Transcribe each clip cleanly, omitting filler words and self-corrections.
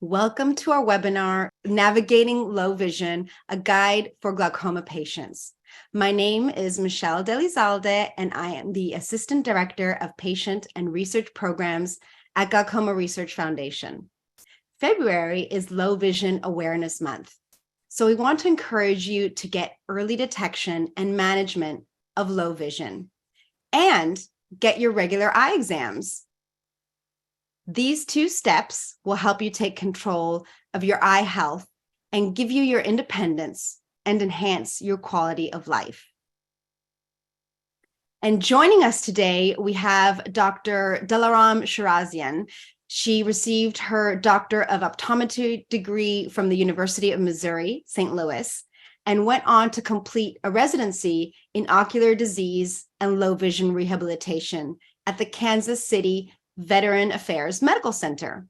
Welcome to our webinar, Navigating Low Vision, a guide for glaucoma patients. My name is Michelle Delizalde, and I am the Assistant Director of Patient and Research Programs at Glaucoma Research Foundation. February is Low Vision Awareness Month, so we want to encourage you to get early detection and management of low vision and get your regular eye exams. These two steps will help you take control of your eye health and give you your independence and enhance your quality of life. And joining us today, we have Dr. Dilaram Shirazian. She received her Doctor of Optometry degree from the University of Missouri, St. Louis, and went on to complete a residency in ocular disease and low vision rehabilitation at the Kansas City Veteran Affairs Medical Center.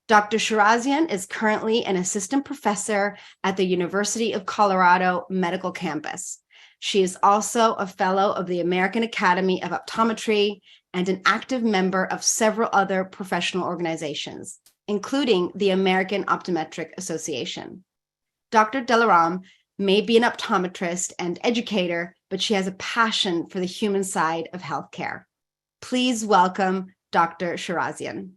Dr. Shirazian is currently an assistant professor at the University of Colorado Medical Campus. She is also a fellow of the American Academy of Optometry and an active member of several other professional organizations, including the American Optometric Association. Dr. Dilaram may be an optometrist and educator, but she has a passion for the human side of healthcare. Please welcome Dr. Shirazian.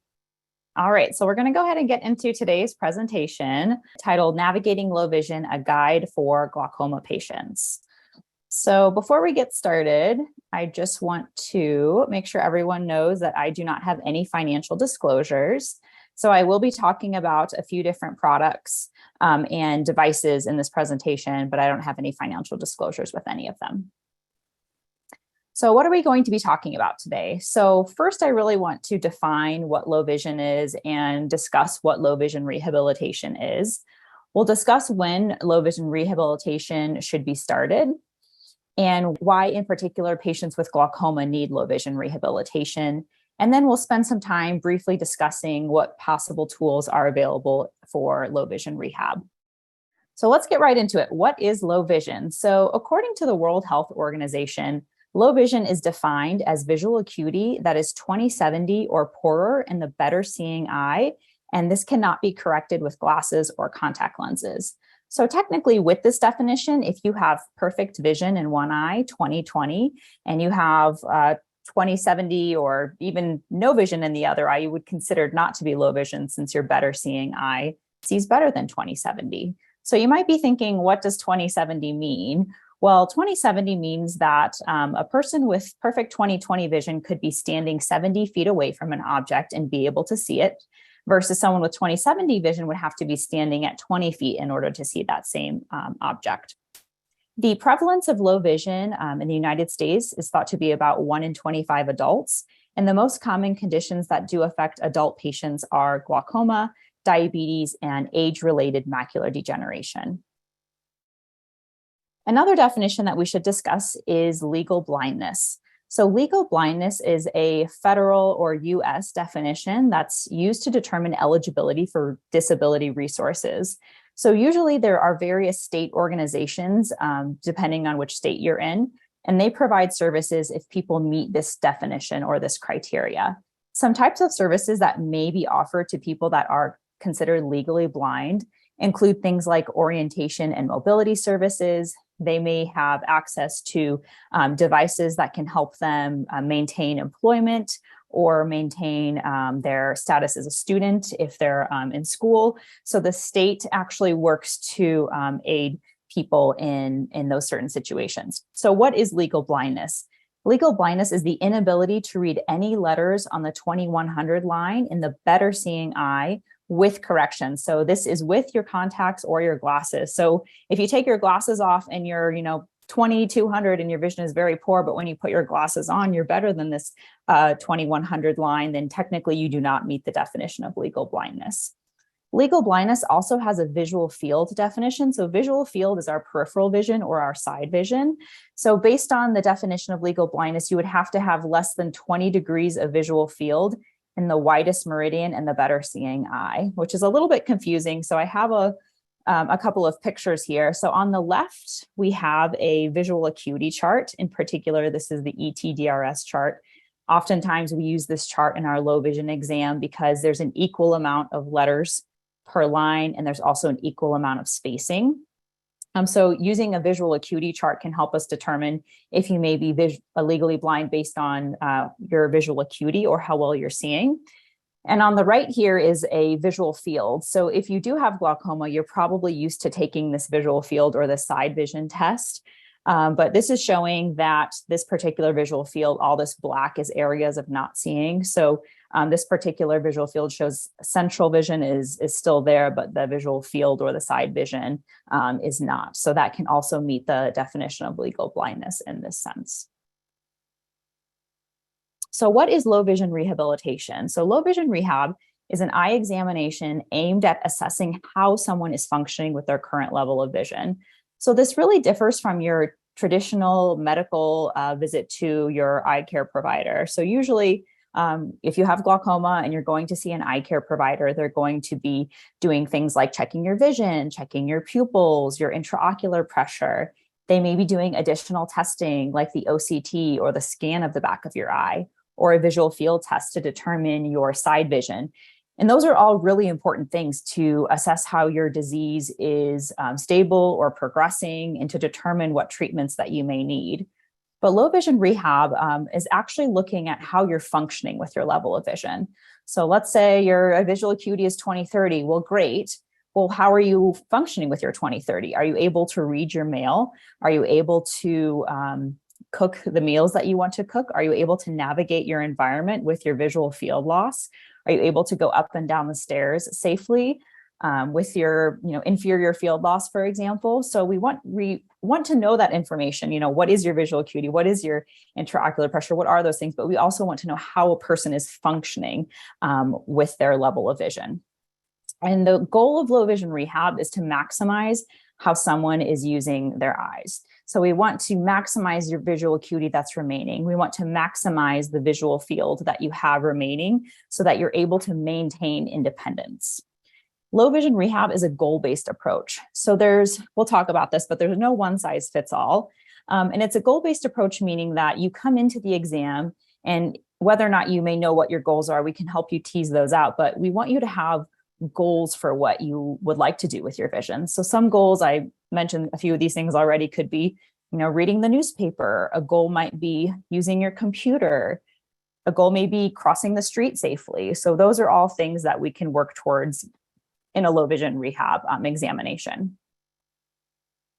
All right, so we're going to go ahead and get into today's presentation titled Navigating Low Vision, a Guide for Glaucoma Patients. So before we get started, I just want to make sure everyone knows that I do not have any financial disclosures. So I will be talking about a few different products and devices in this presentation, but I don't have any financial disclosures with any of them. So what are we going to be talking about today? So first, I really want to define what low vision is and discuss what low vision rehabilitation is. We'll discuss when low vision rehabilitation should be started and why in particular patients with glaucoma need low vision rehabilitation. And then we'll spend some time briefly discussing what possible tools are available for low vision rehab. So let's get right into it. What is low vision? So according to the World Health Organization, low vision is defined as visual acuity that is 20/70 or poorer in the better seeing eye, and this cannot be corrected with glasses or contact lenses. So technically with this definition, if you have perfect vision in one eye, 20/20, and you have 20/70 or even no vision in the other eye, you would consider not to be low vision since your better seeing eye sees better than 20/70. So you might be thinking, what does 20/70 mean? Well, 20/70 means that a person with perfect 20/20 vision could be standing 70 feet away from an object and be able to see it, versus someone with 20/70 vision would have to be standing at 20 feet in order to see that same object. The prevalence of low vision in the United States is thought to be about 1 in 25 adults, and the most common conditions that do affect adult patients are glaucoma, diabetes, and age-related macular degeneration. Another definition that we should discuss is legal blindness. So legal blindness is a federal or US definition that's used to determine eligibility for disability resources. So usually there are various state organizations, depending on which state you're in, and they provide services if people meet this definition or this criteria. Some types of services that may be offered to people that are considered legally blind include things like orientation and mobility services. They may have access to devices that can help them maintain employment or maintain their status as a student if they're in school. So the state actually works to aid people in those certain situations. So what is legal blindness? Legal blindness is the inability to read any letters on the 2100 line in the better seeing eye with correction. So this is with your contacts or your glasses. So if you take your glasses off and you're, 2200 and your vision is very poor, but when you put your glasses on, you're better than this 2100 line, then technically you do not meet the definition of legal blindness. Legal blindness also has a visual field definition. So visual field is our peripheral vision or our side vision. So based on the definition of legal blindness, you would have to have less than 20 degrees of visual field in the widest meridian and the better seeing eye, which is a little bit confusing. So I have a couple of pictures here. So on the left, we have a visual acuity chart. In particular, this is the ETDRS chart. Oftentimes we use this chart in our low vision exam because there's an equal amount of letters per line, and there's also an equal amount of spacing. So using a visual acuity chart can help us determine if you may be legally blind based on your visual acuity or how well you're seeing. And on the right here is a visual field. So if you do have glaucoma, you're probably used to taking this visual field or the side vision test. But this is showing that this particular visual field, all this black is areas of not seeing. So this particular visual field shows central vision is still there, but the visual field or the side vision is not. So that can also meet the definition of legal blindness in this sense. So what is low vision rehabilitation? So low vision rehab is an eye examination aimed at assessing how someone is functioning with their current level of vision. So this really differs from your traditional medical visit to your eye care provider. So usually, if you have glaucoma and you're going to see an eye care provider, they're going to be doing things like checking your vision, checking your pupils, your intraocular pressure. They may be doing additional testing like the OCT or the scan of the back of your eye, or a visual field test to determine your side vision. And those are all really important things to assess how your disease is stable or progressing and to determine what treatments that you may need. But low vision rehab is actually looking at how you're functioning with your level of vision. So let's say your visual acuity is 20/30. Well, great. Well, how are you functioning with your 20/30? Are you able to read your mail? Are you able to cook the meals that you want to cook? Are you able to navigate your environment with your visual field loss? Are you able to go up and down the stairs safely with your inferior field loss, for example? So we want to know that information. What is your visual acuity? What is your intraocular pressure? What are those things? But we also want to know how a person is functioning with their level of vision. And the goal of low vision rehab is to maximize how someone is using their eyes. So we want to maximize your visual acuity that's remaining. We want to maximize the visual field that you have remaining so that you're able to maintain independence. Low vision rehab is a goal-based approach. So we'll talk about this, but there's no one size fits all. And it's a goal-based approach, meaning that you come into the exam, and whether or not you may know what your goals are, we can help you tease those out, but we want you to have goals for what you would like to do with your vision. So some goals, I mentioned a few of these things already, could be, reading the newspaper. A goal might be using your computer. A goal may be crossing the street safely. So those are all things that we can work towards in a low vision rehab examination.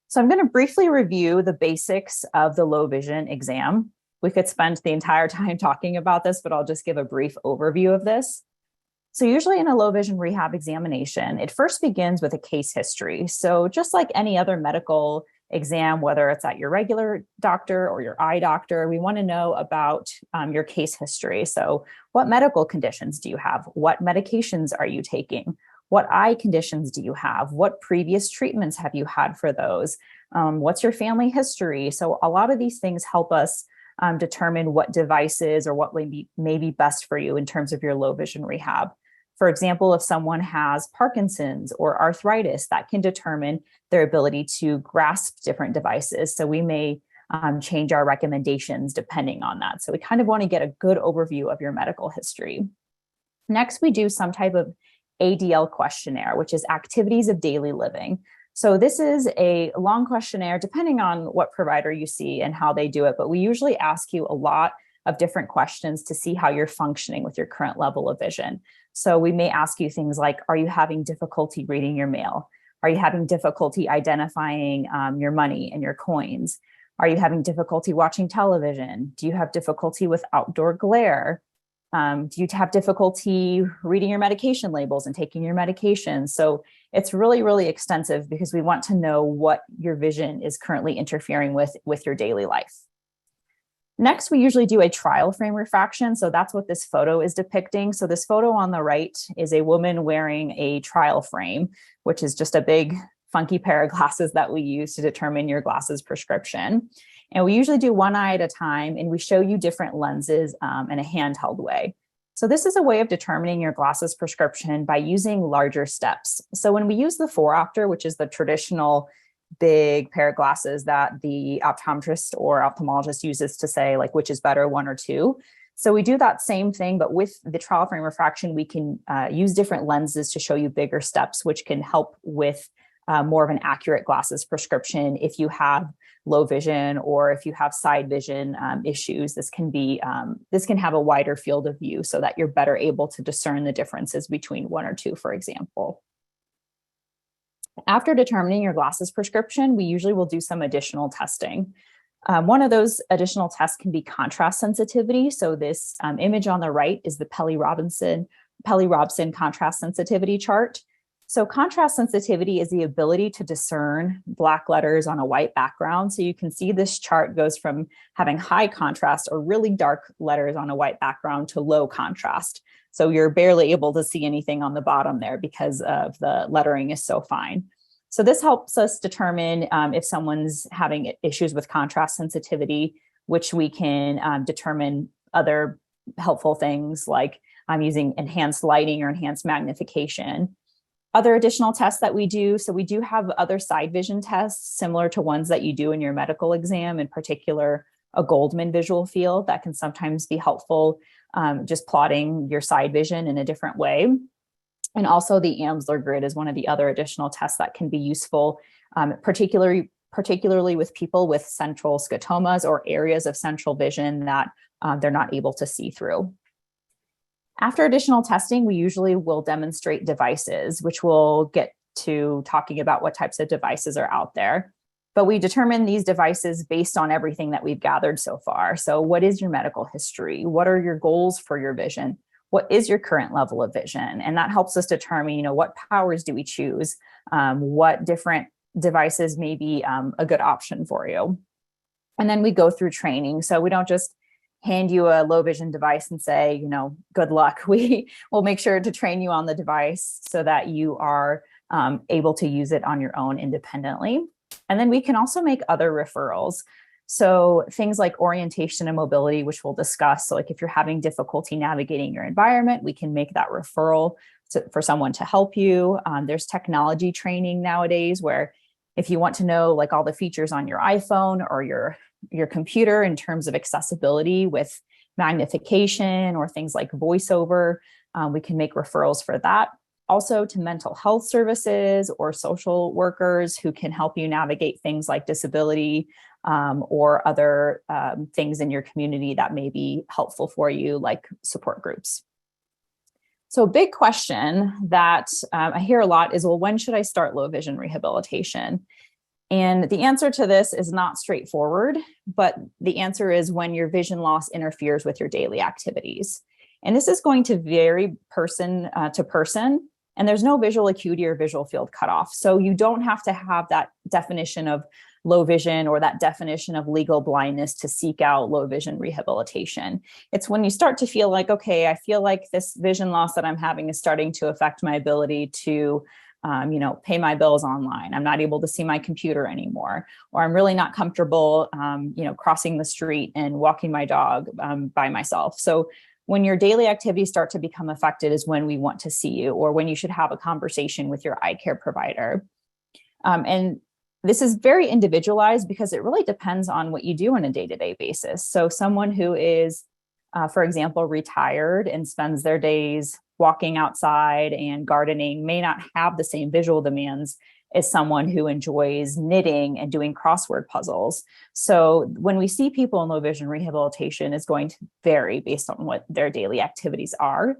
So I'm going to briefly review the basics of the low vision exam. We could spend the entire time talking about this, but I'll just give a brief overview of this. So usually in a low vision rehab examination, it first begins with a case history. So just like any other medical exam, whether it's at your regular doctor or your eye doctor, we want to know about your case history. So what medical conditions do you have? What medications are you taking? What eye conditions do you have? What previous treatments have you had for those? What's your family history? So a lot of these things help us determine what devices or what may be best for you in terms of your low vision rehab. For example, if someone has Parkinson's or arthritis, that can determine their ability to grasp different devices. So we may change our recommendations depending on that. So we kind of want to get a good overview of your medical history. Next, we do some type of ADL questionnaire, which is activities of daily living. So this is a long questionnaire, depending on what provider you see and how they do it. But we usually ask you a lot of different questions to see how you're functioning with your current level of vision. So we may ask you things like, are you having difficulty reading your mail? Are you having difficulty identifying your money and your coins? Are you having difficulty watching television? Do you have difficulty with outdoor glare? Do you have difficulty reading your medication labels and taking your medications? So it's really, really extensive because we want to know what your vision is currently interfering with your daily life. Next, we usually do a trial frame refraction. So that's what this photo is depicting. So this photo on the right is a woman wearing a trial frame, which is just a big funky pair of glasses that we use to determine your glasses prescription. And we usually do one eye at a time, and we show you different lenses in a handheld way. So this is a way of determining your glasses prescription by using larger steps. So when we use the 4-opter, which is the traditional big pair of glasses that the optometrist or ophthalmologist uses to say, like, which is better, 1 or 2. So we do that same thing, but with the trial frame refraction, we can use different lenses to show you bigger steps, which can help with more of an accurate glasses prescription if you have low vision or if you have side vision issues. This can have a wider field of view so that you're better able to discern the differences between one or two, for example. After determining your glasses prescription, we usually will do some additional testing. One of those additional tests can be contrast sensitivity. So this image on the right is the Pelley-Robson contrast sensitivity chart. So contrast sensitivity is the ability to discern black letters on a white background. So you can see this chart goes from having high contrast or really dark letters on a white background to low contrast. So you're barely able to see anything on the bottom there because of the lettering is so fine. So this helps us determine if someone's having issues with contrast sensitivity, which we can determine other helpful things like using enhanced lighting or enhanced magnification. Other additional tests that we do, so we do have other side vision tests similar to ones that you do in your medical exam, in particular, a Goldman visual field that can sometimes be helpful, just plotting your side vision in a different way. And also the Amsler grid is one of the other additional tests that can be useful, particularly with people with central scotomas or areas of central vision that they're not able to see through. After additional testing, we usually will demonstrate devices, which we'll get to talking about what types of devices are out there. But we determine these devices based on everything that we've gathered so far. So what is your medical history? What are your goals for your vision? What is your current level of vision? And that helps us determine, what powers do we choose? What different devices may be a good option for you? And then we go through training. So we don't just hand you a low vision device and say, good luck. We will make sure to train you on the device so that you are able to use it on your own independently. And then we can also make other referrals. So things like orientation and mobility, which we'll discuss. So like if you're having difficulty navigating your environment, we can make that referral for someone to help you. There's technology training nowadays where if you want to know like all the features on your iPhone or your computer in terms of accessibility with magnification or things like voiceover, we can make referrals for that. Also to mental health services or social workers who can help you navigate things like disability or other things in your community that may be helpful for you, like support groups. So a big question that I hear a lot is, well, when should I start low vision rehabilitation? And the answer to this is not straightforward, but the answer is when your vision loss interferes with your daily activities. And this is going to vary person to person, and there's no visual acuity or visual field cutoff. So you don't have to have that definition of low vision or that definition of legal blindness to seek out low vision rehabilitation. It's when you start to feel like, okay, I feel like this vision loss that I'm having is starting to affect my ability to pay my bills online. I'm not able to see my computer anymore, or I'm really not comfortable, crossing the street and walking my dog by myself. So when your daily activities start to become affected is when we want to see you, or when you should have a conversation with your eye care provider. And this is very individualized because it really depends on what you do on a day-to-day basis. So someone who is, for example, retired and spends their days walking outside and gardening may not have the same visual demands as someone who enjoys knitting and doing crossword puzzles. So when we see people in low vision rehabilitation is going to vary based on what their daily activities are.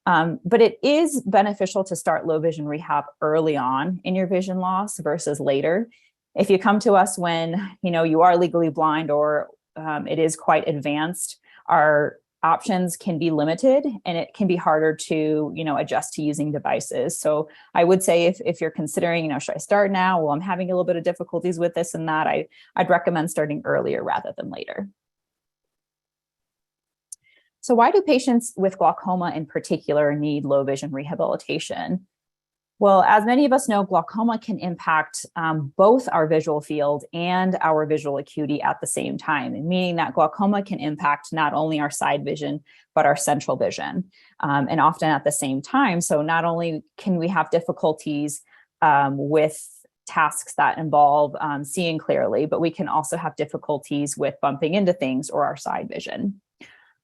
But it is beneficial to start low vision rehab early on in your vision loss versus later. If you come to us when you are legally blind or it is quite advanced, our options can be limited and it can be harder to adjust to using devices. So I would say if you're considering, should I start now? Well, I'm having a little bit of difficulties with this and that. I'd recommend starting earlier rather than later. So why do patients with glaucoma in particular need low vision rehabilitation? Well, as many of us know, glaucoma can impact both our visual field and our visual acuity at the same time, meaning that glaucoma can impact not only our side vision, but our central vision, and often at the same time. So not only can we have difficulties with tasks that involve seeing clearly, but we can also have difficulties with bumping into things or our side vision.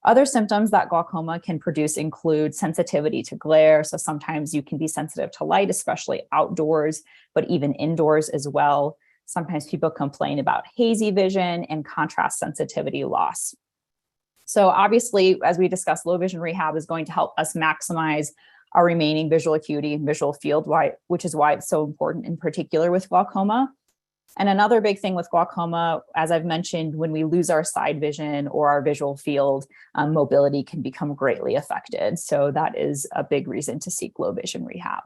Other symptoms that glaucoma can produce include sensitivity to glare. So sometimes you can be sensitive to light, especially outdoors, but even indoors as well. Sometimes people complain about hazy vision and contrast sensitivity loss. So obviously, as we discussed, low vision rehab is going to help us maximize our remaining visual acuity and visual field, which is why it's so important in particular with glaucoma. And another big thing with glaucoma, as I've mentioned, when we lose our side vision or our visual field, mobility can become greatly affected. So that is a big reason to seek low vision rehab.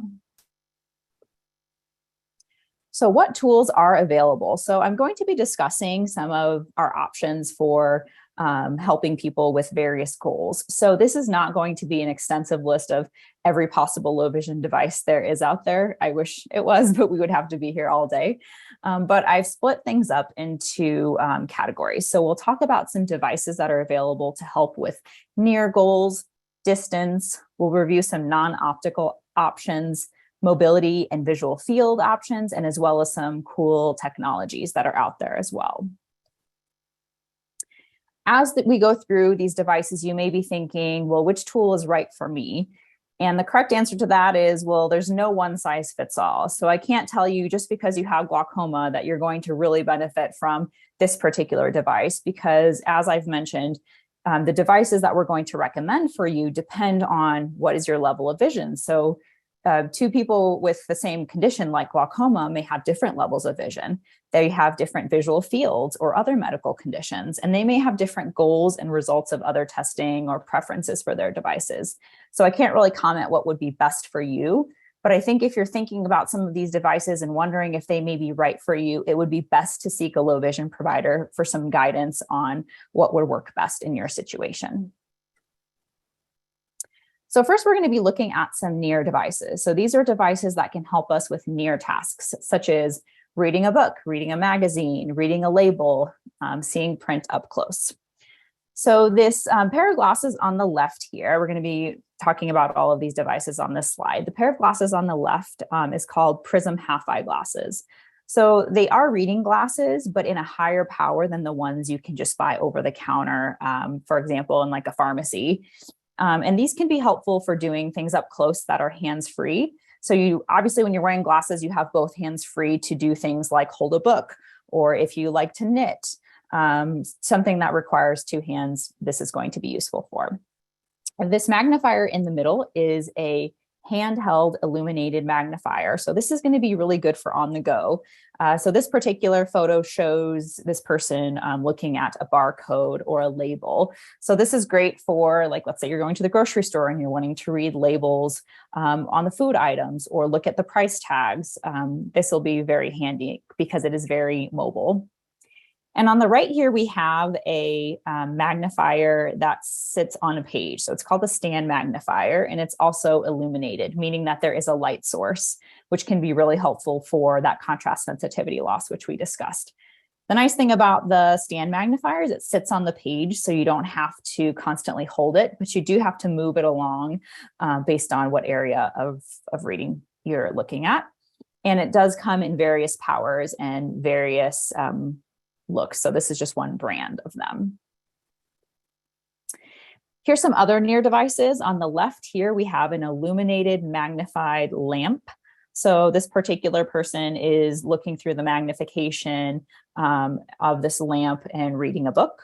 So what tools are available? So I'm going to be discussing some of our options for helping people with various goals. So this is not going to be an extensive list of every possible low vision device there is out there. I wish it was, but we would have to be here all day. But I've split things up into categories. So we'll talk about some devices that are available to help with near goals, distance. We'll review some non-optical options, mobility and visual field options, and as well as some cool technologies that are out there as well. As we go through these devices, you may be thinking, well, which tool is right for me? And the correct answer to that is, well, there's no one size fits all. So I can't tell you just because you have glaucoma that you're going to really benefit from this particular device, because as I've mentioned, the devices that we're going to recommend for you depend on what is your level of vision. So two people with the same condition like glaucoma may have different levels of vision. They have different visual fields or other medical conditions, and they may have different goals and results of other testing or preferences for their devices. So I can't really comment what would be best for you, but I think if you're thinking about some of these devices and wondering if they may be right for you, it would be best to seek a low vision provider for some guidance on what would work best in your situation. So first, we're going to be looking at some near devices. So these are devices that can help us with near tasks, such as reading a book, reading a magazine, reading a label, seeing print up close. So this pair of glasses on the left here, we're going to be talking about all of these devices on this slide. The pair of glasses on the left is called Prism half-eye glasses. So they are reading glasses, but in a higher power than the ones you can just buy over the counter, for example, in like a pharmacy. And these can be helpful for doing things up close that are hands-free. So you obviously, when you're wearing glasses, you have both hands free to do things like hold a book, or if you like to knit, something that requires two hands, this is going to be useful for. This magnifier in the middle is a handheld illuminated magnifier. So this is going to be really good for on the go. So this particular photo shows this person looking at a barcode or a label. So this is great for, like, let's say you're going to the grocery store and you're wanting to read labels on the food items or look at the price tags. This will be very handy because it is very mobile. And on the right here, we have a magnifier that sits on a page. So it's called the stand magnifier, and it's also illuminated, meaning that there is a light source, which can be really helpful for that contrast sensitivity loss, which we discussed. The nice thing about the stand magnifier is it sits on the page, so you don't have to constantly hold it, but you do have to move it along based on what area of reading you're looking at. And it does come in various powers and various looks. So this is just one brand of them. Here's some other near devices. On the left here, we have an illuminated magnified lamp. So this particular person is looking through the magnification of this lamp and reading a book.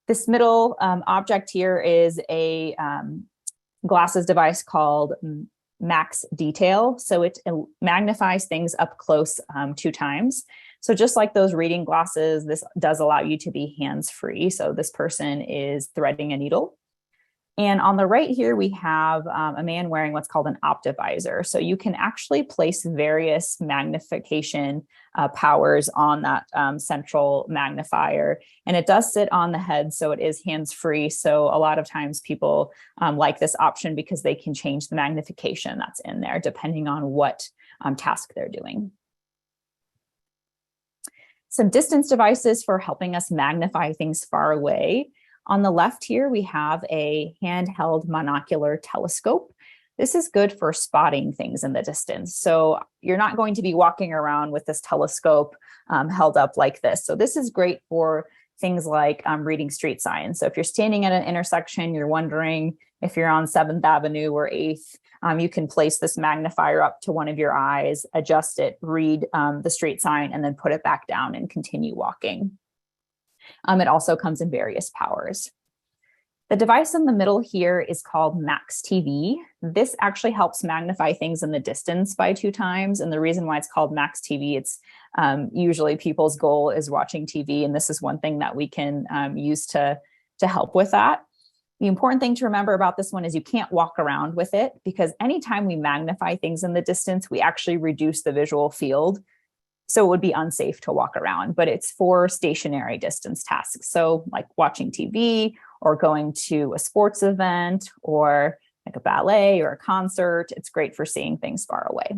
This middle object here is a glasses device called Max Detail. So it magnifies things up close 2 times. So just like those reading glasses, this does allow you to be hands-free. So this person is threading a needle. And on the right here, we have a man wearing what's called an Optivisor. So you can actually place various magnification powers on that central magnifier. And it does sit on the head, so it is hands-free. So a lot of times people like this option because they can change the magnification that's in there depending on what task they're doing. Some distance devices for helping us magnify things far away. On the left here, we have a handheld monocular telescope. This is good for spotting things in the distance. So you're not going to be walking around with this telescope held up like this. So this is great for things like reading street signs. So if you're standing at an intersection, you're wondering if you're on 7th Avenue or 8th, you can place this magnifier up to one of your eyes, adjust it, read the street sign, and then put it back down and continue walking. It also comes in various powers. The device in the middle here is called Max TV. This actually helps magnify things in the distance by 2 times. And the reason why it's called Max TV, it's usually people's goal is watching TV. And this is one thing that we can use to help with that. The important thing to remember about this one is you can't walk around with it, because anytime we magnify things in the distance, we actually reduce the visual field. So it would be unsafe to walk around, but it's for stationary distance tasks. So like watching TV or going to a sports event or like a ballet or a concert, it's great for seeing things far away.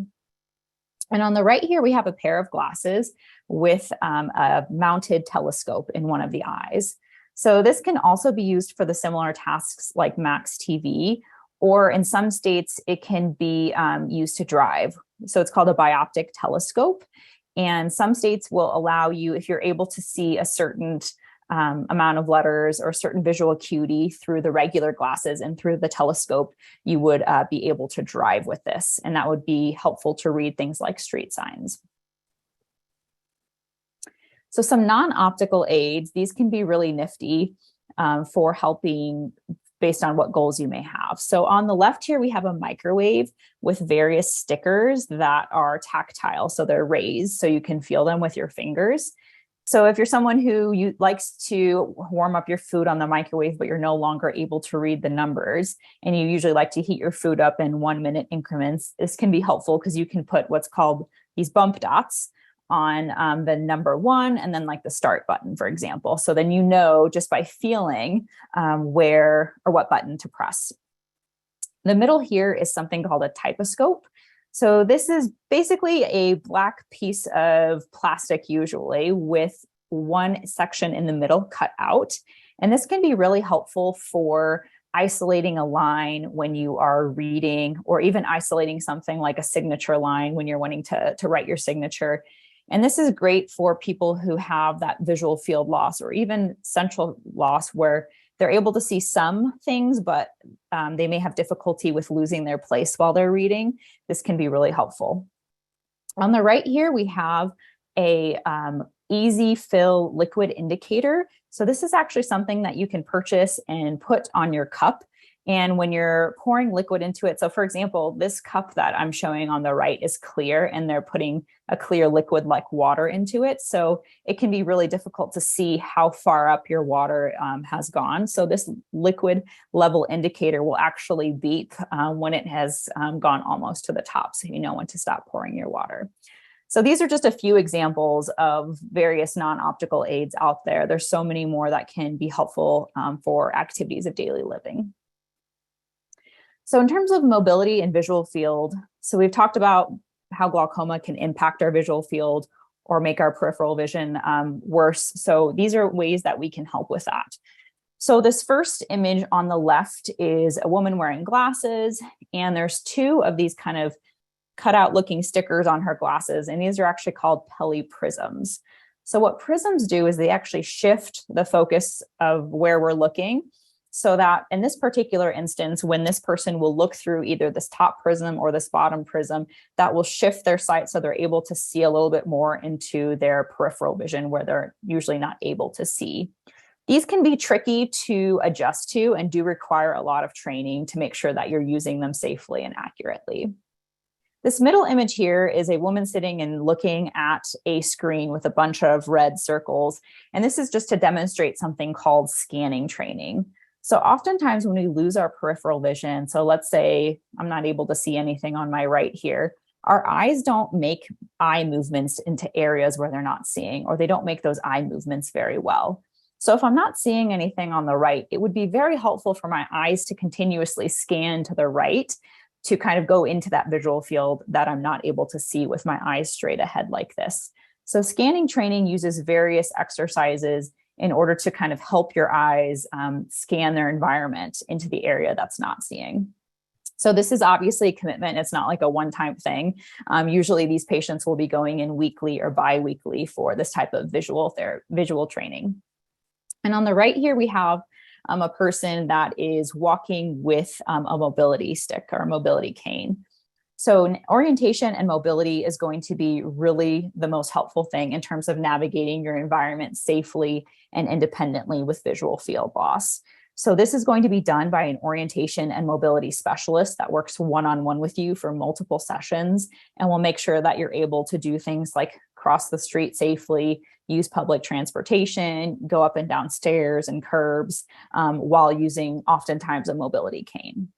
And on the right here, we have a pair of glasses with a mounted telescope in one of the eyes. So this can also be used for the similar tasks like Max TV, or in some states, it can be used to drive. So it's called a bioptic telescope. And some states will allow you, if you're able to see a certain amount of letters or certain visual acuity through the regular glasses and through the telescope, you would be able to drive with this. And that would be helpful to read things like street signs. So some non-optical aids, these can be really nifty for helping based on what goals you may have. So on the left here, we have a microwave with various stickers that are tactile. So they're raised so you can feel them with your fingers. So if you're someone who likes to warm up your food on the microwave, but you're no longer able to read the numbers, and you usually like to heat your food up in 1-minute increments, this can be helpful because you can put what's called these bump dots on the number 1 and then like the start button, for example. So then you know just by feeling where or what button to press. The middle here is something called a typoscope. So this is basically a black piece of plastic, usually with one section in the middle cut out. And this can be really helpful for isolating a line when you are reading, or even isolating something like a signature line when you're wanting to write your signature. And this is great for people who have that visual field loss or even central loss, where they're able to see some things, but they may have difficulty with losing their place while they're reading. This can be really helpful. On the right here, we have a easy fill liquid indicator. So this is actually something that you can purchase and put on your cup. And when you're pouring liquid into it, so for example, this cup that I'm showing on the right is clear, and they're putting a clear liquid like water into it. So it can be really difficult to see how far up your water has gone. So this liquid level indicator will actually beep when it has gone almost to the top, so you know when to stop pouring your water. So these are just a few examples of various non-optical aids out there. There's so many more that can be helpful for activities of daily living. So in terms of mobility and visual field, so we've talked about how glaucoma can impact our visual field or make our peripheral vision worse. So these are ways that we can help with that. So this first image on the left is a woman wearing glasses, and there's 2 of these kind of cutout looking stickers on her glasses, and these are actually called Peli prisms. So what prisms do is they actually shift the focus of where we're looking, so that in this particular instance, when this person will look through either this top prism or this bottom prism, that will shift their sight so they're able to see a little bit more into their peripheral vision where they're usually not able to see. These can be tricky to adjust to and do require a lot of training to make sure that you're using them safely and accurately. This middle image here is a woman sitting and looking at a screen with a bunch of red circles. And this is just to demonstrate something called scanning training. So oftentimes when we lose our peripheral vision, so let's say I'm not able to see anything on my right here, our eyes don't make eye movements into areas where they're not seeing, or they don't make those eye movements very well. So if I'm not seeing anything on the right, it would be very helpful for my eyes to continuously scan to the right to kind of go into that visual field that I'm not able to see with my eyes straight ahead like this. So scanning training uses various exercises in order to kind of help your eyes scan their environment into the area that's not seeing. So this is obviously a commitment. It's not like a one-time thing. Usually these patients will be going in weekly or bi-weekly for this type of visual training. And on the right here, we have a person that is walking with a mobility stick or a mobility cane. So orientation and mobility is going to be really the most helpful thing in terms of navigating your environment safely and independently with visual field loss. So this is going to be done by an orientation and mobility specialist that works one-on-one with you for multiple sessions and will make sure that you're able to do things like cross the street safely, use public transportation, go up and down stairs and curbs while using oftentimes a mobility cane.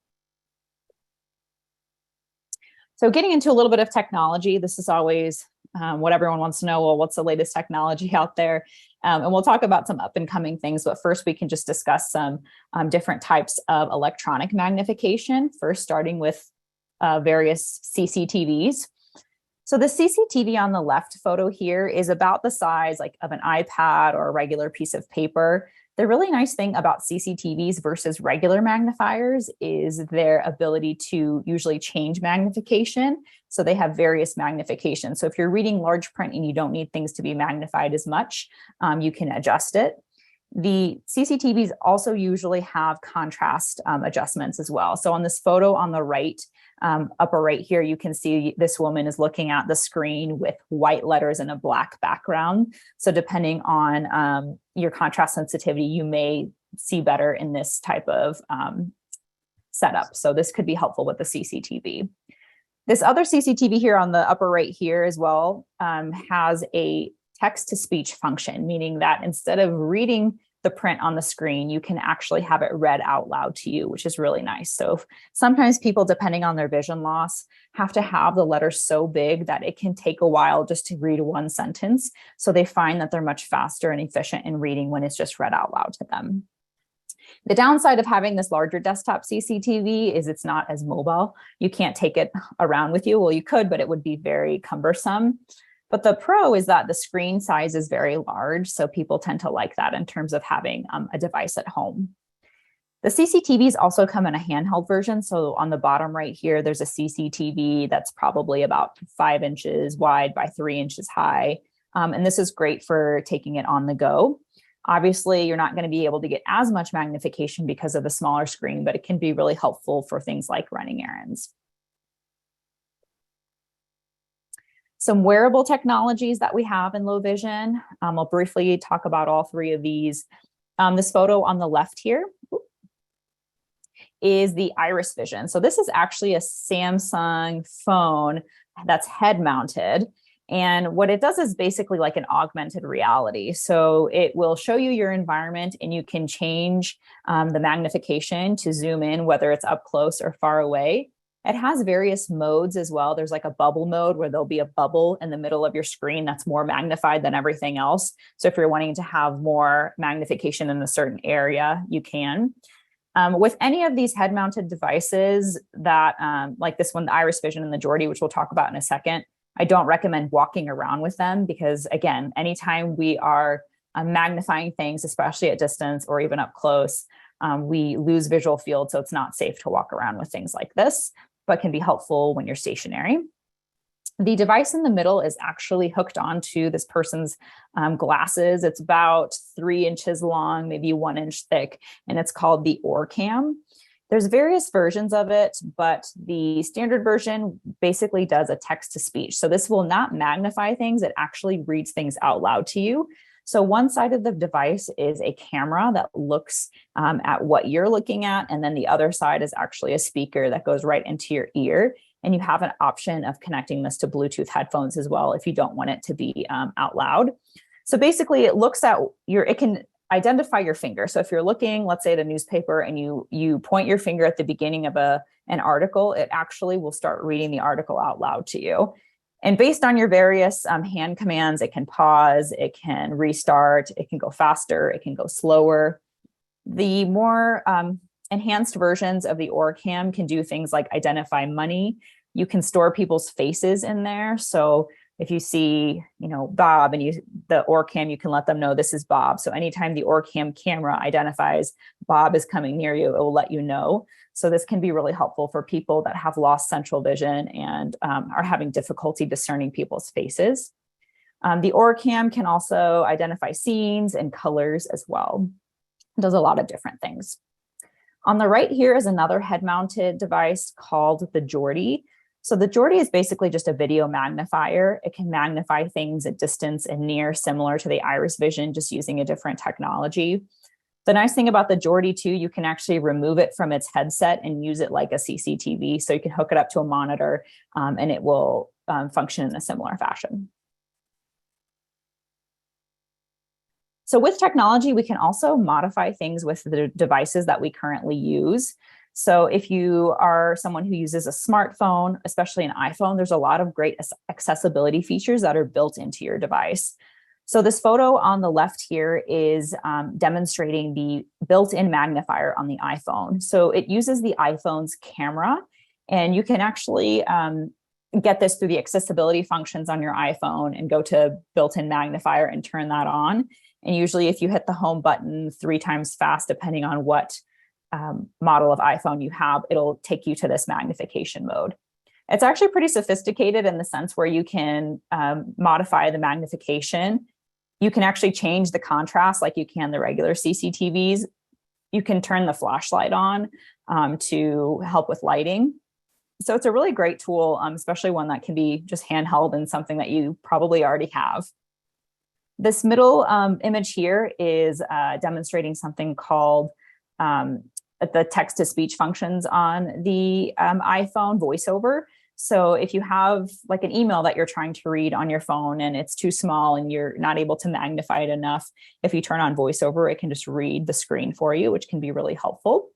So getting into a little bit of technology, this is always what everyone wants to know. Well, what's the latest technology out there? And we'll talk about some up and coming things, but first we can just discuss some different types of electronic magnification, first starting with various CCTVs. So the CCTV on the left photo here is about the size like of an iPad or a regular piece of paper. The really nice thing about CCTVs versus regular magnifiers is their ability to usually change magnification. So they have various magnifications. So if you're reading large print and you don't need things to be magnified as much, you can adjust it. The CCTVs also usually have contrast adjustments as well. So on this photo on the right, upper right here, you can see this woman is looking at the screen with white letters and a black background. So depending on your contrast sensitivity, you may see better in this type of setup. So this could be helpful with the CCTV. This other CCTV here on the upper right here as well has a text-to-speech function, meaning that instead of reading the print on the screen, you can actually have it read out loud to you, which is really nice. So sometimes people, depending on their vision loss, have to have the letters so big that it can take a while just to read one sentence. So they find that they're much faster and efficient in reading when it's just read out loud to them. The downside of having this larger desktop CCTV is it's not as mobile. You can't take it around with you. Well, you could, but it would be very cumbersome. But the pro is that the screen size is very large, so people tend to like that in terms of having a device at home. The CCTVs also come in a handheld version. So on the bottom right here, there's a CCTV that's probably about 5 inches wide by 3 inches high. And this is great for taking it on the go. Obviously, you're not going to be able to get as much magnification because of the smaller screen, but it can be really helpful for things like running errands. Some wearable technologies that we have in low vision. I'll briefly talk about all three of these. This photo on the left here is the Iris Vision. So this is actually a Samsung phone that's head mounted. And what it does is basically like an augmented reality. So it will show you your environment and you can change the magnification to zoom in, whether it's up close or far away. It has various modes as well. There's like a bubble mode where there'll be a bubble in the middle of your screen that's more magnified than everything else. So if you're wanting to have more magnification in a certain area, you can. With any of these head-mounted devices that, like this one, the Iris Vision and the Jordy, which we'll talk about in a second, I don't recommend walking around with them because, again, anytime we are magnifying things, especially at distance or even up close, we lose visual field. So it's not safe to walk around with things like this, but can be helpful when you're stationary. The device in the middle is actually hooked onto this person's glasses. It's about 3 inches long, maybe 1 inch thick, and it's called the Orcam. There's various versions of it, but the standard version basically does a text to speech. So this will not magnify things. It actually reads things out loud to you. So one side of the device is a camera that looks at what you're looking at. And then the other side is actually a speaker that goes right into your ear. And you have an option of connecting this to Bluetooth headphones as well if you don't want it to be out loud. So basically it looks at it can identify your finger. So if you're looking, let's say at a newspaper and you point your finger at the beginning of an article, it actually will start reading the article out loud to you. And based on your various hand commands, it can pause, it can restart, it can go faster, it can go slower. The more enhanced versions of the Orcam can do things like identify money. You can store people's faces in there. So if you see, Bob and the Orcam, you can let them know this is Bob. So anytime the Orcam camera identifies Bob is coming near you, it will let you know. So this can be really helpful for people that have lost central vision and are having difficulty discerning people's faces. The OrCam can also identify scenes and colors as well. It does a lot of different things. On the right here is another head-mounted device called the Jordy. So the Jordy is basically just a video magnifier. It can magnify things at distance and near, similar to the Iris Vision, just using a different technology. The nice thing about the Jordy too, you can actually remove it from its headset and use it like a CCTV. So you can hook it up to a monitor and it will function in a similar fashion. So with technology, we can also modify things with the devices that we currently use. So if you are someone who uses a smartphone, especially an iPhone, there's a lot of great accessibility features that are built into your device. So this photo on the left here is demonstrating the built-in magnifier on the iPhone. So it uses the iPhone's camera, and you can actually get this through the accessibility functions on your iPhone and go to built-in magnifier and turn that on. And usually if you hit the home button 3 times fast, depending on what model of iPhone you have, it'll take you to this magnification mode. It's actually pretty sophisticated in the sense where you can modify the magnification. You can actually change the contrast like you can the regular CCTVs. You can turn the flashlight on to help with lighting. So it's a really great tool, especially one that can be just handheld and something that you probably already have. This middle image here is demonstrating something called the text-to-speech functions on the iPhone VoiceOver. So if you have like an email that you're trying to read on your phone and it's too small and you're not able to magnify it enough, if you turn on VoiceOver, it can just read the screen for you, which can be really helpful.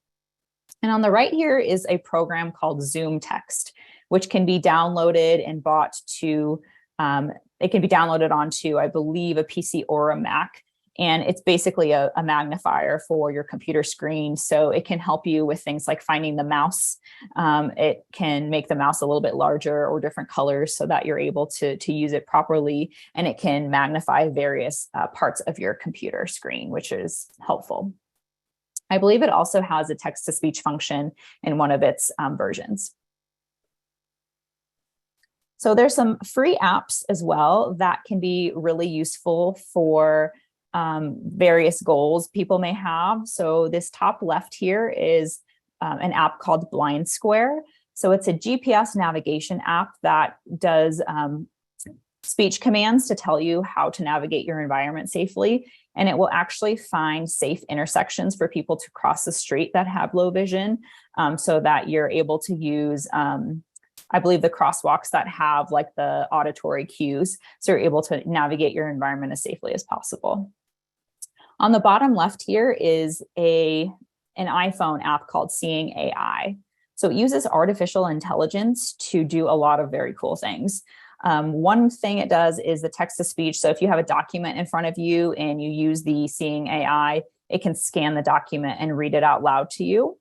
And on the right here is a program called Zoom Text, which can be downloaded and bought to it can be downloaded onto, I believe, a PC or a Mac. And it's basically a magnifier for your computer screen. So it can help you with things like finding the mouse. It can make the mouse a little bit larger or different colors so that you're able to use it properly. And it can magnify various parts of your computer screen, which is helpful. I believe it also has a text-to-speech function in one of its versions. So there's some free apps as well that can be really useful for various goals people may have. So this top left here is an app called Blind Square. So it's a GPS navigation app that does speech commands to tell you how to navigate your environment safely. And it will actually find safe intersections for people to cross the street that have low vision so that you're able to use I believe the crosswalks that have like the auditory cues, so you're able to navigate your environment as safely as possible. On the bottom left here is an iPhone app called Seeing AI. So it uses artificial intelligence to do a lot of very cool things. One thing it does is the text-to-speech. So if you have a document in front of you and you use the Seeing AI, it can scan the document and read it out loud to you.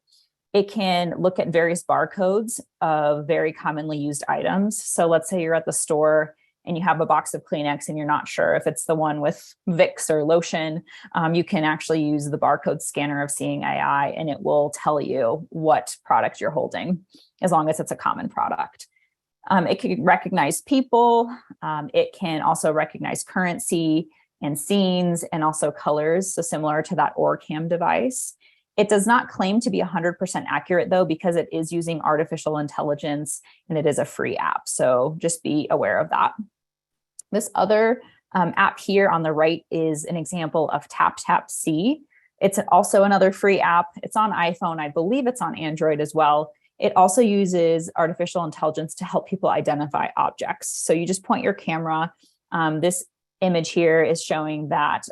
It can look at various barcodes of very commonly used items. So let's say you're at the store and you have a box of Kleenex and you're not sure if it's the one with Vicks or lotion. You can actually use the barcode scanner of Seeing AI and it will tell you what product you're holding, as long as it's a common product. It can recognize people. It can also recognize currency and scenes and also colors. So similar to that OrCam device. It does not claim to be 100% accurate though, because it is using artificial intelligence and it is a free app. So just be aware of that. This other app here on the right is an example of TapTapSee. It's also another free app. It's on iPhone. I believe it's on Android as well. It also uses artificial intelligence to help people identify objects. So you just point your camera. This image here is showing that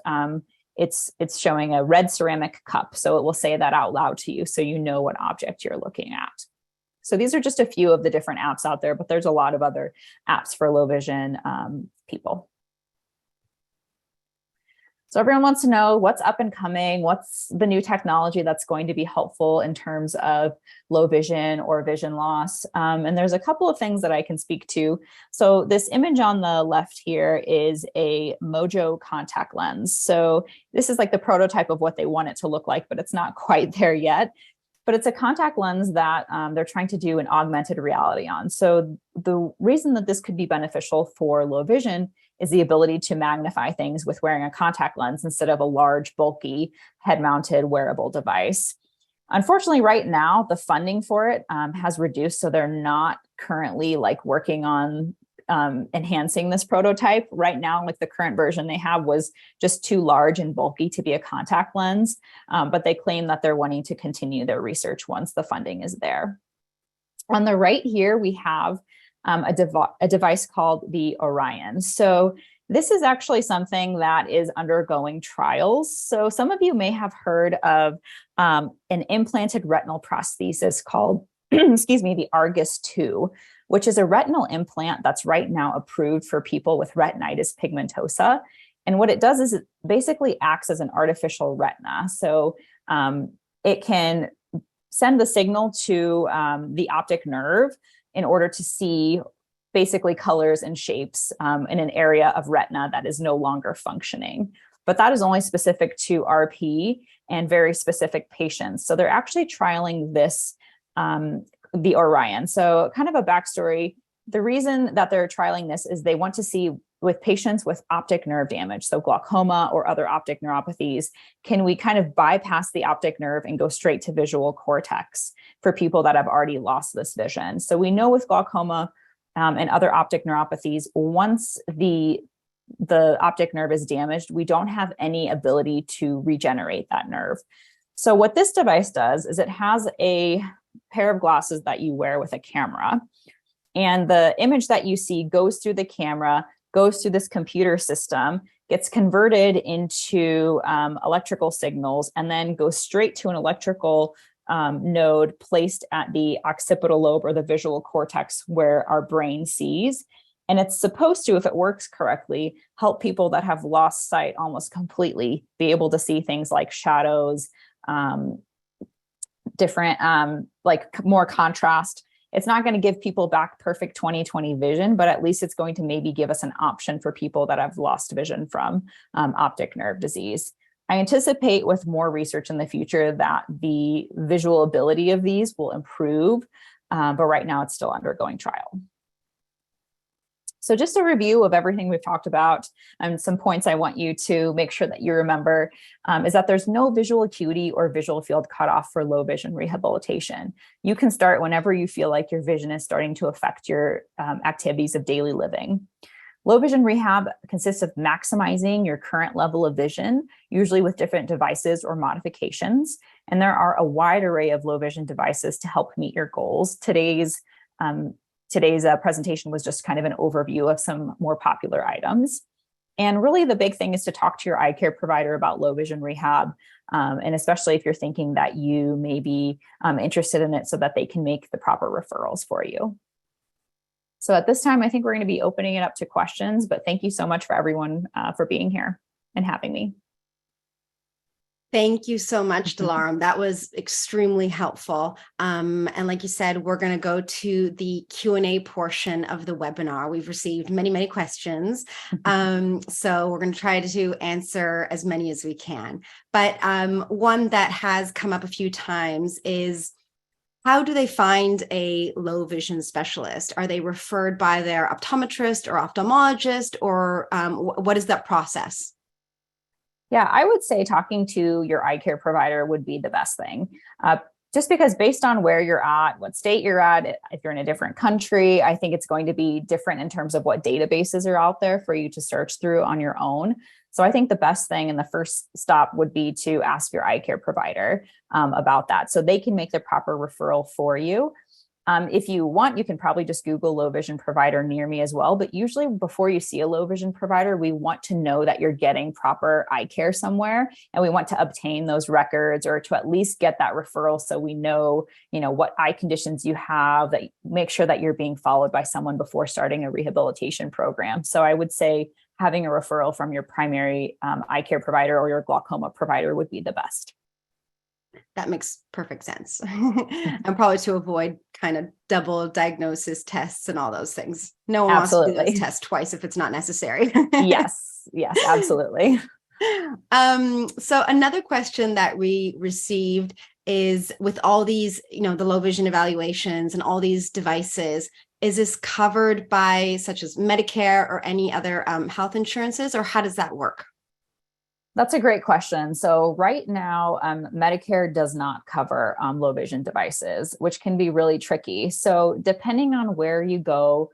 it's showing a red ceramic cup. So it will say that out loud to you so you know what object you're looking at. So these are just a few of the different apps out there, but there's a lot of other apps for low vision people. So everyone wants to know what's up and coming, what's the new technology that's going to be helpful in terms of low vision or vision loss. And there's a couple of things that I can speak to. So this image on the left here is a Mojo contact lens. So this is like the prototype of what they want it to look like, but it's not quite there yet. But it's a contact lens that they're trying to do an augmented reality on. So the reason that this could be beneficial for low vision is the ability to magnify things with wearing a contact lens instead of a large, bulky, head-mounted wearable device. Unfortunately, right now, the funding for it has reduced, so they're not currently like working on enhancing this prototype. Right now, like the current version they have was just too large and bulky to be a contact lens, but they claim that they're wanting to continue their research once the funding is there. On the right here, we have a device called the Orion. So this is actually something that is undergoing trials. So some of you may have heard of an implanted retinal prosthesis called, excuse me, the Argus 2, which is a retinal implant that's right now approved for people with retinitis pigmentosa. And what it does is it basically acts as an artificial retina. So it can send the signal to the optic nerve in order to see basically colors and shapes in an area of retina that is no longer functioning. But that is only specific to RP and very specific patients. So they're actually trialing this, the Orion. So kind of a backstory, the reason that they're trialing this is they want to see with patients with optic nerve damage, so glaucoma or other optic neuropathies, can we kind of bypass the optic nerve and go straight to visual cortex for people that have already lost this vision? So we know with glaucoma and other optic neuropathies, once the optic nerve is damaged, we don't have any ability to regenerate that nerve. So what this device does is it has a pair of glasses that you wear with a camera, and the image that you see goes through the camera, goes through this computer system, gets converted into electrical signals, and then goes straight to an electrical node placed at the occipital lobe or the visual cortex where our brain sees. And it's supposed to, if it works correctly, help people that have lost sight almost completely be able to see things like shadows, different, like more contrast. It's not going to give people back perfect 20/20 vision, but at least it's going to maybe give us an option for people that have lost vision from optic nerve disease. I anticipate with more research in the future that the visual ability of these will improve, but right now it's still undergoing trial. So just a review of everything we've talked about, and some points I want you to make sure that you remember is that there's no visual acuity or visual field cutoff for low vision rehabilitation. You can start whenever you feel like your vision is starting to affect your activities of daily living. Low vision rehab consists of maximizing your current level of vision, usually with different devices or modifications. And there are a wide array of low vision devices to help meet your goals. Today's presentation was just kind of an overview of some more popular items. And really the big thing is to talk to your eye care provider about low vision rehab, and especially if you're thinking that you may be interested in it, so that they can make the proper referrals for you. So at this time, I think we're going to be opening it up to questions, but thank you so much for everyone for being here and having me. Thank you so much, Dilaram. That was extremely helpful. And like you said, we're going to go to the Q&A portion of the webinar. We've received many, many questions. So we're going to try to answer as many as we can. But one that has come up a few times is, how do they find a low vision specialist? Are they referred by their optometrist or ophthalmologist, or what is that process? Yeah, I would say talking to your eye care provider would be the best thing. Just because based on where you're at, what state you're at, if you're in a different country, I think it's going to be different in terms of what databases are out there for you to search through on your own. So I think the best thing and the first stop would be to ask your eye care provider about that, so they can make the proper referral for you. If you want, you can probably just Google low vision provider near me as well. But usually before you see a low vision provider, we want to know that you're getting proper eye care somewhere. And we want to obtain those records, or to at least get that referral, so we know, what eye conditions you have, that make sure that you're being followed by someone before starting a rehabilitation program. So I would say having a referral from your primary eye care provider or your glaucoma provider would be the best. That makes perfect sense. And probably to avoid kind of double diagnosis tests and all those things. No one wants to do those tests twice if it's not necessary. Yes, absolutely. So another question that we received is, with all these, the low vision evaluations and all these devices, is this covered by such as Medicare or any other health insurances, or how does that work? That's a great question. So right now, Medicare does not cover low vision devices, which can be really tricky. So depending on where you go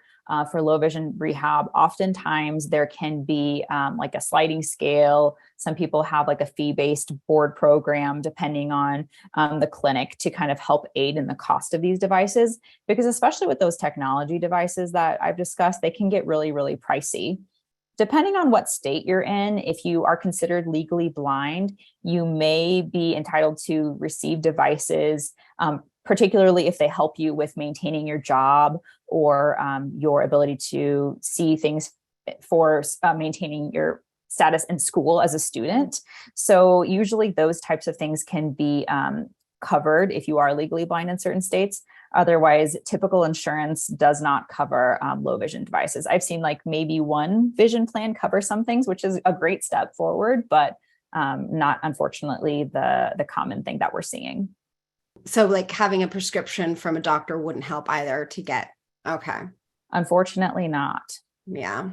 for low vision rehab, oftentimes there can be like a sliding scale. Some people have like a fee-based board program, depending on the clinic, to kind of help aid in the cost of these devices. Because especially with those technology devices that I've discussed, they can get really, really pricey. Depending on what state you're in, if you are considered legally blind, you may be entitled to receive devices, particularly if they help you with maintaining your job or your ability to see things for maintaining your status in school as a student. So usually those types of things can be covered if you are legally blind in certain states. Otherwise, typical insurance does not cover low vision devices. I've seen like maybe one vision plan cover some things, which is a great step forward, but not unfortunately the common thing that we're seeing. So like having a prescription from a doctor wouldn't help either to get, okay. Unfortunately not. Yeah.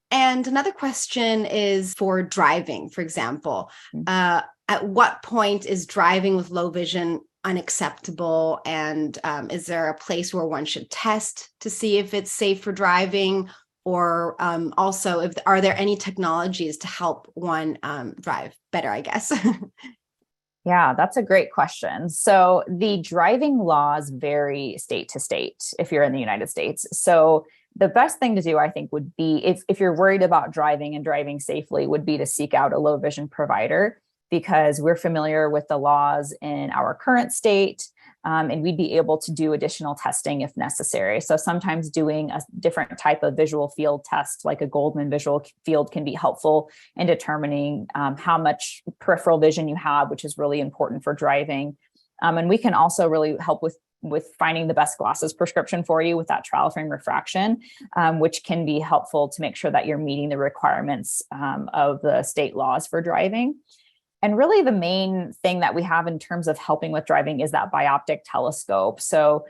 And another question is for driving, for example. At what point is driving with low vision unacceptable? And is there a place where one should test to see if it's safe for driving? Or also, are there any technologies to help one drive better, I guess? Yeah, that's a great question. So the driving laws vary state to state if you're in the United States. So the best thing to do, I think, would be if you're worried about driving and driving safely, would be to seek out a low vision provider, because we're familiar with the laws in our current state, and we'd be able to do additional testing if necessary. So sometimes doing a different type of visual field test, like a Goldman visual field, can be helpful in determining how much peripheral vision you have, which is really important for driving. And we can also really help with finding the best glasses prescription for you with that trial frame refraction, which can be helpful to make sure that you're meeting the requirements of the state laws for driving. And really the main thing that we have in terms of helping with driving is that bioptic telescope. So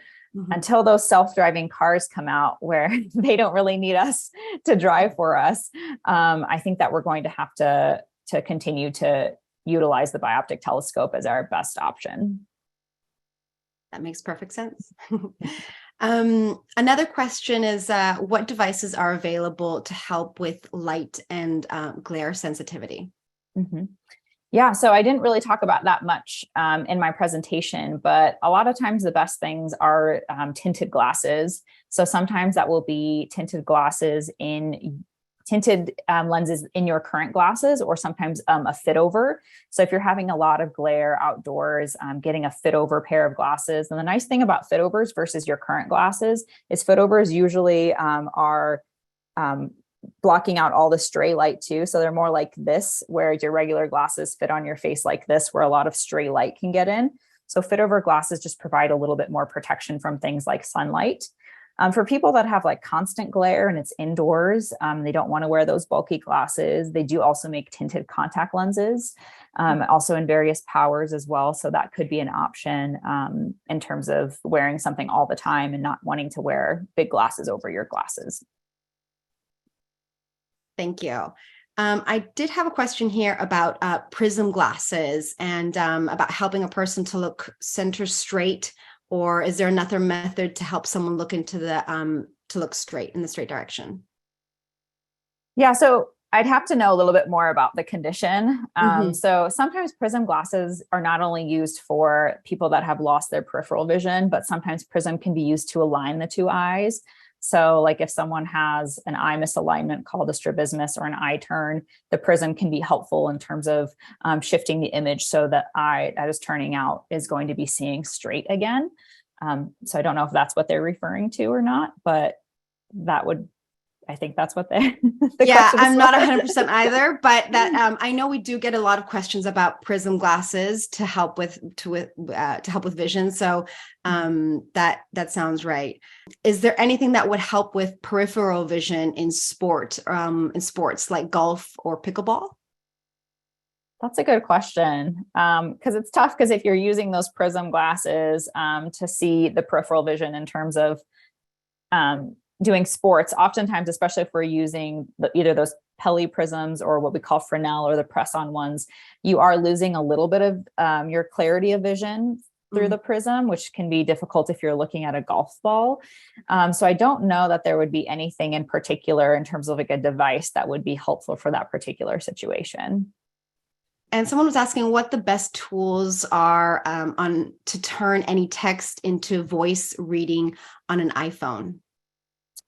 until those self-driving cars come out where they don't really need us to drive for us, I think that we're going to have to continue to utilize the bioptic telescope as our best option. That makes perfect sense. Another question is, what devices are available to help with light and glare sensitivity? Mm-hmm. Yeah, so I didn't really talk about that much in my presentation, but a lot of times the best things are tinted glasses. So sometimes that will be tinted lenses in your current glasses, or sometimes a fit over. So if you're having a lot of glare outdoors, getting a fit over pair of glasses. And the nice thing about fit overs versus your current glasses is fit overs usually are blocking out all the stray light too. So they're more like this, where your regular glasses fit on your face like this, where a lot of stray light can get in. So fit over glasses just provide a little bit more protection from things like sunlight. For people that have like constant glare and it's indoors, they don't want to wear those bulky glasses. They do also make tinted contact lenses, also in various powers as well. So that could be an option in terms of wearing something all the time and not wanting to wear big glasses over your glasses. Thank you. I did have a question here about prism glasses and about helping a person to look center straight, or is there another method to help someone look into the to look straight in the straight direction? Yeah, so I'd have to know a little bit more about the condition. So sometimes prism glasses are not only used for people that have lost their peripheral vision, but sometimes prism can be used to align the two eyes. So like if someone has an eye misalignment called a strabismus or an eye turn, the prism can be helpful in terms of shifting the image so that eye that is turning out is going to be seeing straight again. So I don't know if that's what they're referring to or not, but I think that's what the yeah, I'm not 100% either, but that I know we do get a lot of questions about prism glasses to help with vision. So that sounds right. Is there anything that would help with peripheral vision in sports like golf or pickleball? That's a good question, because it's tough, because if you're using those prism glasses to see the peripheral vision in terms of doing sports, oftentimes, especially if we're using either those Peli prisms or what we call Fresnel or the press-on ones, you are losing a little bit of your clarity of vision through the prism, which can be difficult if you're looking at a golf ball. So I don't know that there would be anything in particular in terms of like a device that would be helpful for that particular situation. And someone was asking what the best tools are on to turn any text into voice reading on an iPhone.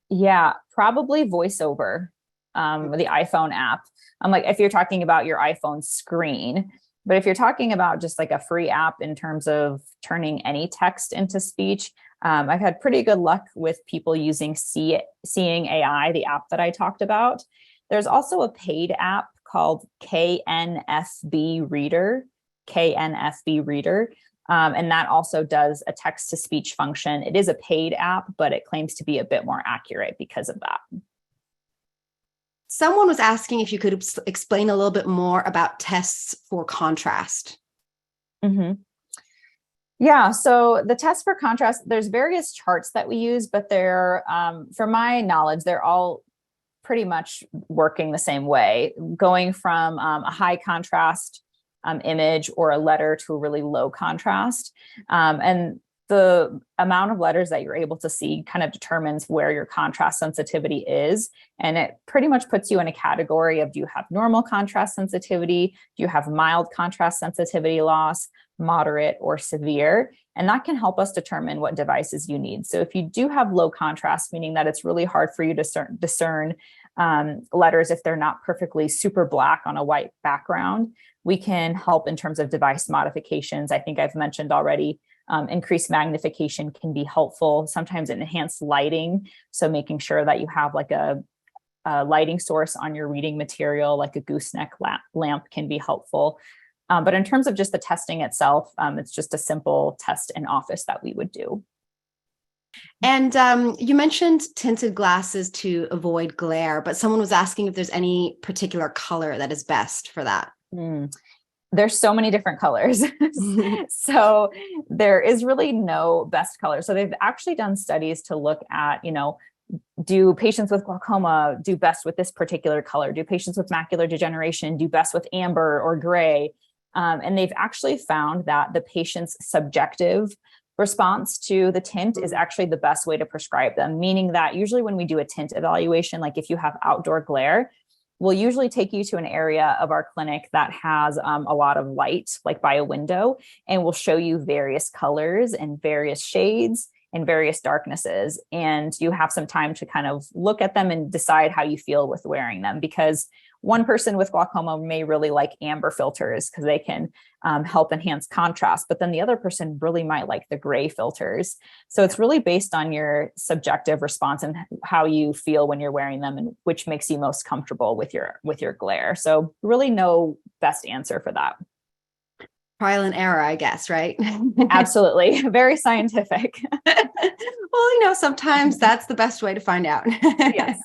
Yeah, probably VoiceOver, the iPhone app. Like if you're talking about your iPhone screen, but if you're talking about just like a free app in terms of turning any text into speech, I've had pretty good luck with people using Seeing AI, the app that I talked about. There's also a paid app called KNFB Reader, KNFB Reader. And that also does a text to speech function. It is a paid app, but it claims to be a bit more accurate because of that. Someone was asking if you could explain a little bit more about tests for contrast. Mm-hmm. Yeah, so the test for contrast, there's various charts that we use, but they're, from my knowledge, they're all pretty much working the same way, going from a high contrast image or a letter to a really low contrast. And the amount of letters that you're able to see kind of determines where your contrast sensitivity is. And it pretty much puts you in a category of, do you have normal contrast sensitivity? Do you have mild contrast sensitivity loss, moderate, or severe? And that can help us determine what devices you need. So if you do have low contrast, meaning that it's really hard for you to discern letters if they're not perfectly super black on a white background, we can help in terms of device modifications. I think I've mentioned already, increased magnification can be helpful. Sometimes enhanced lighting. So making sure that you have like a lighting source on your reading material, like a gooseneck lamp can be helpful. But in terms of just the testing itself, it's just a simple test in office that we would do. And you mentioned tinted glasses to avoid glare, but someone was asking if there's any particular color that is best for that. There's so many different colors. So there is really no best color. So they've actually done studies to look at, do patients with glaucoma do best with this particular color? Do patients with macular degeneration do best with amber or gray? And they've actually found that the patient's subjective response to the tint is actually the best way to prescribe them, meaning that usually when we do a tint evaluation, like if you have outdoor glare, we'll usually take you to an area of our clinic that has a lot of light, like by a window, and we'll show you various colors and various shades and various darknesses. And you have some time to kind of look at them and decide how you feel with wearing them, because one person with glaucoma may really like amber filters because they can help enhance contrast, but then the other person really might like the gray filters. So it's really based on your subjective response and how you feel when you're wearing them and which makes you most comfortable with your glare. So really no best answer for that. Trial and error, I guess, right? Absolutely. Very scientific. Well, sometimes that's the best way to find out. Yes.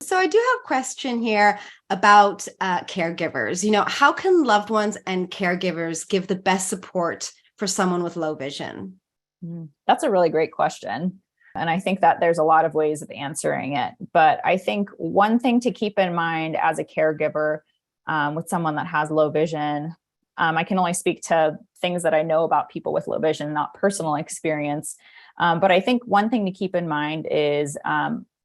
So I do have a question here about caregivers. How can loved ones and caregivers give the best support for someone with low vision? That's a really great question. And I think that there's a lot of ways of answering it. But I think one thing to keep in mind as a caregiver with someone that has low vision, I can only speak to things that I know about people with low vision, not personal experience. But I think one thing to keep in mind is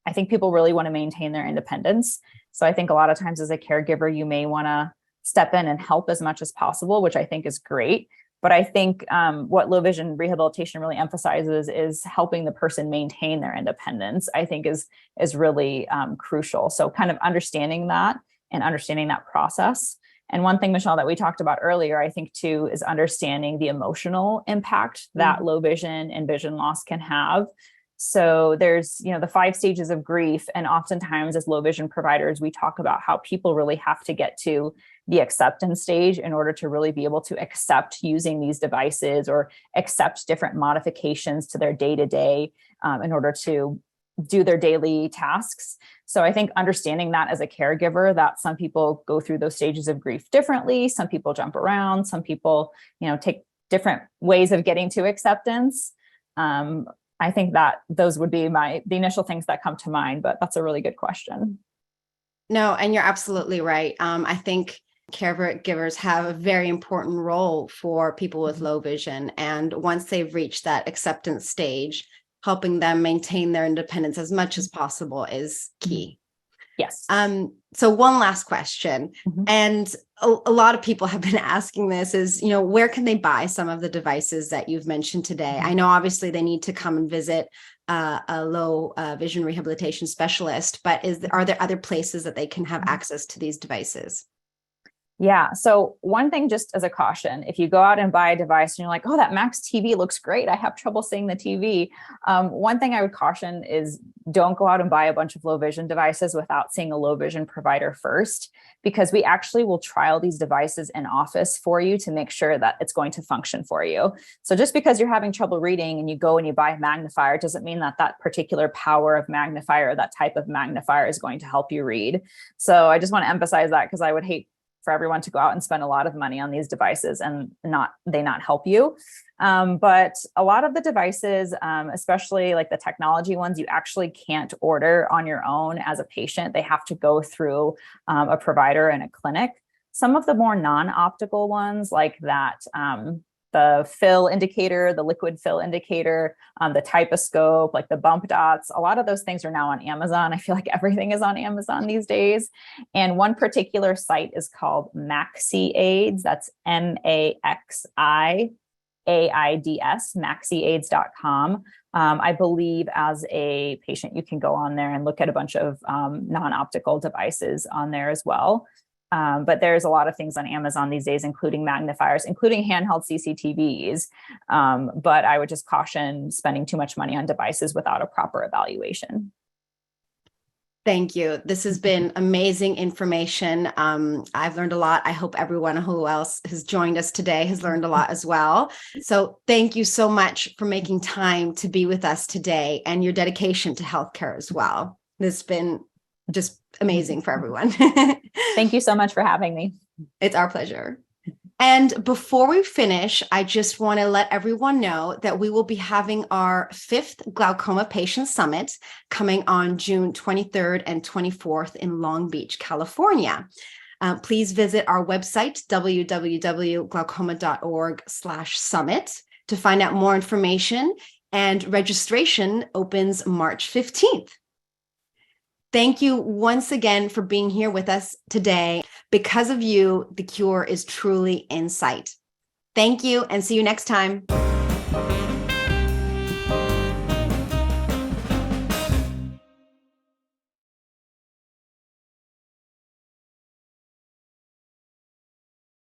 I think people really want to maintain their independence. So I think a lot of times as a caregiver, you may want to step in and help as much as possible, which I think is great. But I think what low vision rehabilitation really emphasizes is helping the person maintain their independence, I think is really crucial. So kind of understanding that and understanding that process. And one thing, Michelle, that we talked about earlier, I think too, is understanding the emotional impact that low vision and vision loss can have. So there's, the 5 stages of grief. And oftentimes as low vision providers, we talk about how people really have to get to the acceptance stage in order to really be able to accept using these devices or accept different modifications to their day-to-day in order to do their daily tasks. So I think understanding that as a caregiver, that some people go through those stages of grief differently. Some people jump around, some people, take different ways of getting to acceptance. I think that those would be the initial things that come to mind, but that's a really good question. No, and you're absolutely right. I think caregivers have a very important role for people with low vision. And once they've reached that acceptance stage, helping them maintain their independence as much as possible is key. Yes. So one last question, and a lot of people have been asking this is, where can they buy some of the devices that you've mentioned today? I know obviously they need to come and visit a low vision rehabilitation specialist, but are there other places that they can have access to these devices? Yeah. So one thing, just as a caution, if you go out and buy a device and you're like, oh, that Max TV looks great, I have trouble seeing the TV. One thing I would caution is don't go out and buy a bunch of low vision devices without seeing a low vision provider first, because we actually will trial these devices in office for you to make sure that it's going to function for you. So just because you're having trouble reading and you go and you buy a magnifier doesn't mean that that particular power of magnifier or that type of magnifier is going to help you read. So I just want to emphasize that, because I would hate for everyone to go out and spend a lot of money on these devices and not help you. But a lot of the devices, especially like the technology ones, you actually can't order on your own as a patient. They have to go through a provider in a clinic. Some of the more non-optical ones like that, the fill indicator, the liquid fill indicator, the typoscope, like the bump dots, a lot of those things are now on Amazon. I feel like everything is on Amazon these days. And one particular site is called MaxiAids. That's MaxiAids, maxiaids.com. I believe as a patient, you can go on there and look at a bunch of non-optical devices on there as well. But there's a lot of things on Amazon these days, including magnifiers, including handheld CCTVs. But I would just caution spending too much money on devices without a proper evaluation. Thank you. This has been amazing information. I've learned a lot. I hope everyone who else has joined us today has learned a lot as well. So thank you so much for making time to be with us today and your dedication to healthcare as well. This has been just amazing for everyone. Thank you so much for having me. It's our pleasure. And before we finish, I just want to let everyone know that we will be having our 5th Glaucoma Patient Summit coming on June 23rd and 24th in Long Beach, California. Please visit our website, www.glaucoma.org/summit, to find out more information, and registration opens March 15th. Thank you once again for being here with us today. Because of you, the cure is truly in sight. Thank you, and see you next time.